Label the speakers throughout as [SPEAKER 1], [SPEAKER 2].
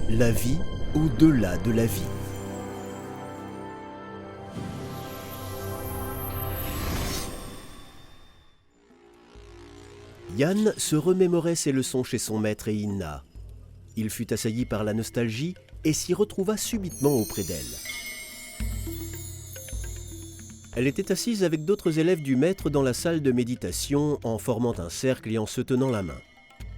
[SPEAKER 1] La vie au-delà de la vie. Yann se remémorait ses leçons chez son maître et Inna. Il fut assailli par la nostalgie et s'y retrouva subitement auprès d'elle. Elle était assise avec d'autres élèves du maître dans la salle de méditation en formant un cercle et en se tenant la main.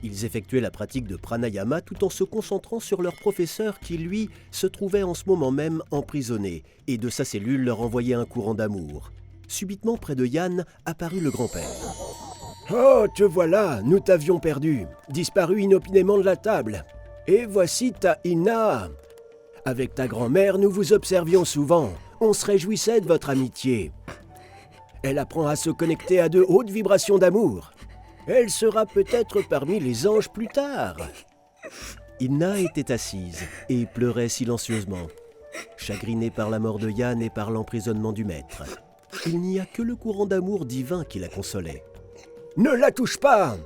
[SPEAKER 1] Ils effectuaient la pratique de pranayama tout en se concentrant sur leur professeur qui, lui, se trouvait en ce moment même emprisonné et de sa cellule leur envoyait un courant d'amour. Subitement, près de Yann, apparut le grand-père.
[SPEAKER 2] « Oh, te voilà, nous t'avions perdu, disparu inopinément de la table. Et voici ta Inna. Avec ta grand-mère, nous vous observions souvent. On se réjouissait de votre amitié. Elle apprend à se connecter à de hautes vibrations d'amour. Elle sera peut-être parmi les anges plus tard. »
[SPEAKER 1] Inna était assise et pleurait silencieusement, chagrinée par la mort de Yann et par l'emprisonnement du maître. Il n'y a que le courant d'amour divin qui la consolait.
[SPEAKER 2] « Ne la touche pas!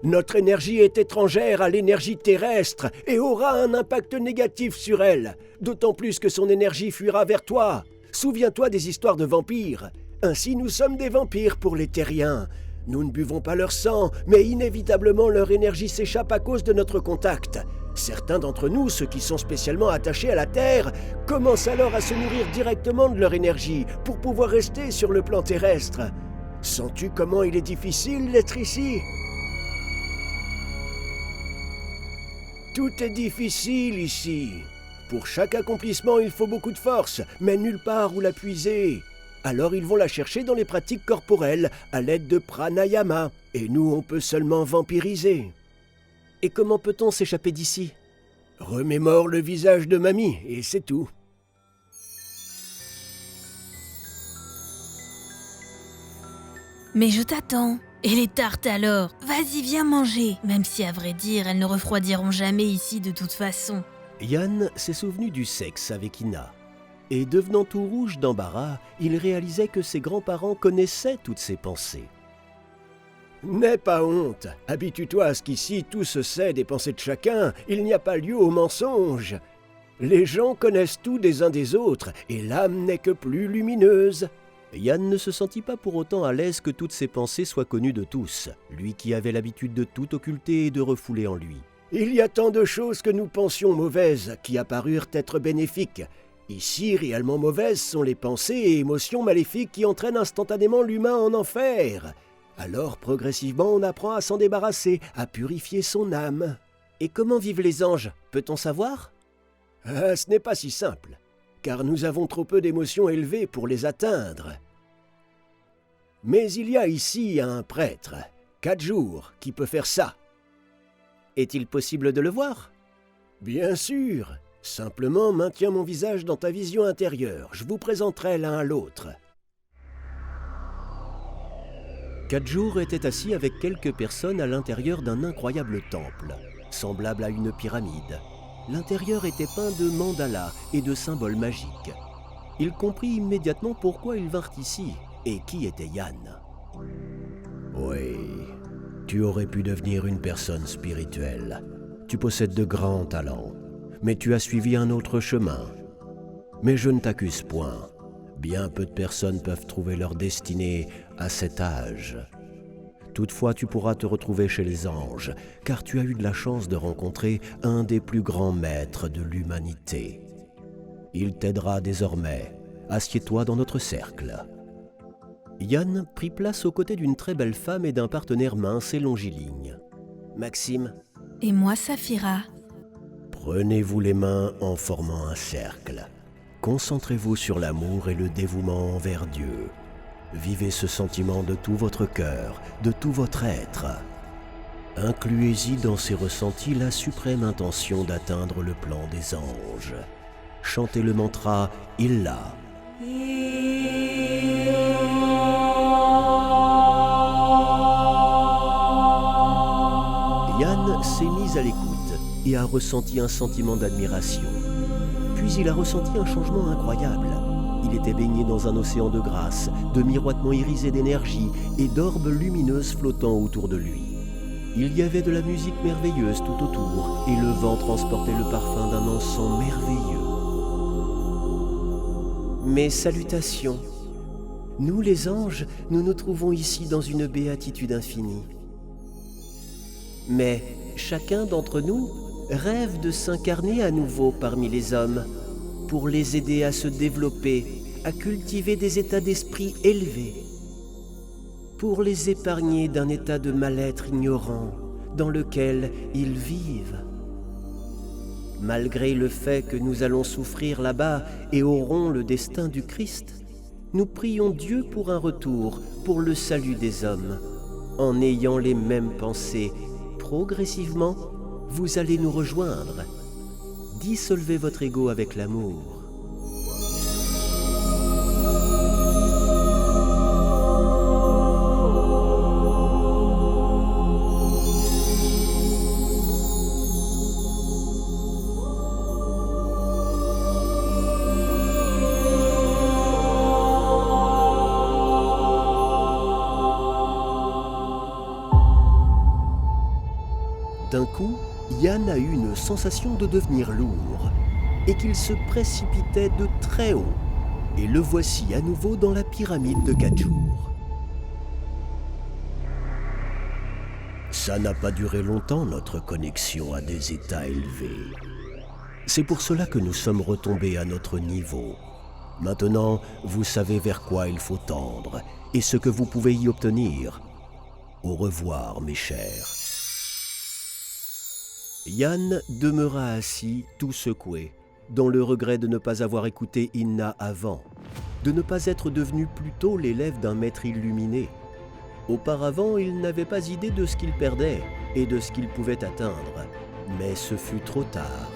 [SPEAKER 2] Notre énergie est étrangère à l'énergie terrestre et aura un impact négatif sur elle, d'autant plus que son énergie fuira vers toi. Souviens-toi des histoires de vampires. Ainsi nous sommes des vampires pour les terriens. Nous ne buvons pas leur sang, mais inévitablement leur énergie s'échappe à cause de notre contact. Certains d'entre nous, ceux qui sont spécialement attachés à la Terre, commencent alors à se nourrir directement de leur énergie pour pouvoir rester sur le plan terrestre. Sens-tu comment il est difficile d'être ici ? Tout est difficile ici. Pour chaque accomplissement, il faut beaucoup de force, mais nulle part où la puiser. Alors ils vont la chercher dans les pratiques corporelles, à l'aide de pranayama. Et nous, on peut seulement vampiriser.
[SPEAKER 1] Et comment peut-on s'échapper d'ici ?
[SPEAKER 2] Remémore le visage de mamie, et c'est tout.
[SPEAKER 3] Mais je t'attends. Et les tartes alors ? Vas-y, viens manger. Même si à vrai dire, elles ne refroidiront jamais ici de toute façon.
[SPEAKER 1] Yann s'est souvenu du sexe avec Inna. Et devenant tout rouge d'embarras, il réalisait que ses grands-parents connaissaient toutes ses pensées.
[SPEAKER 2] « N'aie pas honte. Habitue-toi à ce qu'ici tout se sait des pensées de chacun. Il n'y a pas lieu au mensonge. Les gens connaissent tout des uns des autres, et l'âme n'est que plus lumineuse. »
[SPEAKER 1] Yann ne se sentit pas pour autant à l'aise que toutes ses pensées soient connues de tous, lui qui avait l'habitude de tout occulter et de refouler en lui.
[SPEAKER 2] Il y a tant de choses que nous pensions mauvaises qui apparurent être bénéfiques. Ici, réellement mauvaises sont les pensées et émotions maléfiques qui entraînent instantanément l'humain en enfer. Alors, progressivement, on apprend à s'en débarrasser, à purifier son âme.
[SPEAKER 1] Et comment vivent les anges ? Peut-on savoir ?
[SPEAKER 2] Ce n'est pas si simple, car nous avons trop peu d'émotions élevées pour les atteindre. Mais il y a ici un prêtre, Kadjour, qui peut faire ça.
[SPEAKER 1] Est-il possible de le voir ?
[SPEAKER 2] Bien sûr. Simplement, maintiens mon visage dans ta vision intérieure. Je vous présenterai l'un à l'autre.
[SPEAKER 1] Kadjour était assis avec quelques personnes à l'intérieur d'un incroyable temple, semblable à une pyramide. L'intérieur était peint de mandalas et de symboles magiques. Il comprit immédiatement pourquoi ils vinrent ici et qui était Yann.
[SPEAKER 4] Oui, tu aurais pu devenir une personne spirituelle. Tu possèdes de grands talents, mais tu as suivi un autre chemin. Mais je ne t'accuse point. Bien peu de personnes peuvent trouver leur destinée à cet âge. Toutefois, tu pourras te retrouver chez les anges, car tu as eu de la chance de rencontrer un des plus grands maîtres de l'humanité. Il t'aidera désormais. Assieds-toi dans notre cercle.
[SPEAKER 1] Yann prit place aux côtés d'une très belle femme et d'un partenaire mince et longiligne. Maxime.
[SPEAKER 3] Et moi, Saphira.
[SPEAKER 4] Prenez-vous les mains en formant un cercle. Concentrez-vous sur l'amour et le dévouement envers Dieu. Vivez ce sentiment de tout votre cœur, de tout votre être. Incluez-y dans ces ressentis la suprême intention d'atteindre le plan des anges. Chantez le mantra « Illa ».
[SPEAKER 1] Yann s'est mis à l'écoute et a ressenti un sentiment d'admiration. Puis il a ressenti un changement incroyable. Il était baigné dans un océan de grâce, de miroitements irisés d'énergie et d'orbes lumineuses flottant autour de lui. Il y avait de la musique merveilleuse tout autour, et le vent transportait le parfum d'un encens merveilleux. Mes salutations. Nous les anges, nous nous trouvons ici dans une béatitude infinie. Mais chacun d'entre nous rêve de s'incarner à nouveau parmi les hommes, pour les aider à se développer, à cultiver des états d'esprit élevés, pour les épargner d'un état de mal-être ignorant dans lequel ils vivent. Malgré le fait que nous allons souffrir là-bas et aurons le destin du Christ, nous prions Dieu pour un retour, pour le salut des hommes. En ayant les mêmes pensées, progressivement, vous allez nous rejoindre. Dissolvez votre ego avec l'amour. D'un coup, Yann a eu une sensation de devenir lourd et qu'il se précipitait de très haut. Et le voici à nouveau dans la pyramide de Gadjour.
[SPEAKER 4] Ça n'a pas duré longtemps, notre connexion à des états élevés. C'est pour cela que nous sommes retombés à notre niveau. Maintenant, vous savez vers quoi il faut tendre et ce que vous pouvez y obtenir. Au revoir, mes chers.
[SPEAKER 1] Yann demeura assis, tout secoué, dans le regret de ne pas avoir écouté Inna avant, de ne pas être devenu plus tôt l'élève d'un maître illuminé. Auparavant, il n'avait pas idée de ce qu'il perdait et de ce qu'il pouvait atteindre, mais ce fut trop tard.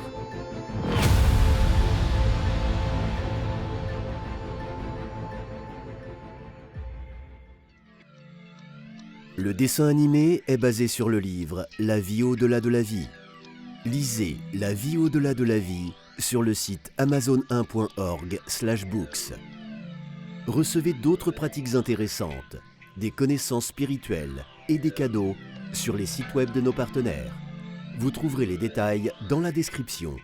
[SPEAKER 1] Le dessin animé est basé sur le livre « La vie au-delà de la vie ». Lisez La vie au-delà de la vie sur le site amazon1.org/books. Recevez d'autres pratiques intéressantes, des connaissances spirituelles et des cadeaux sur les sites web de nos partenaires. Vous trouverez les détails dans la description.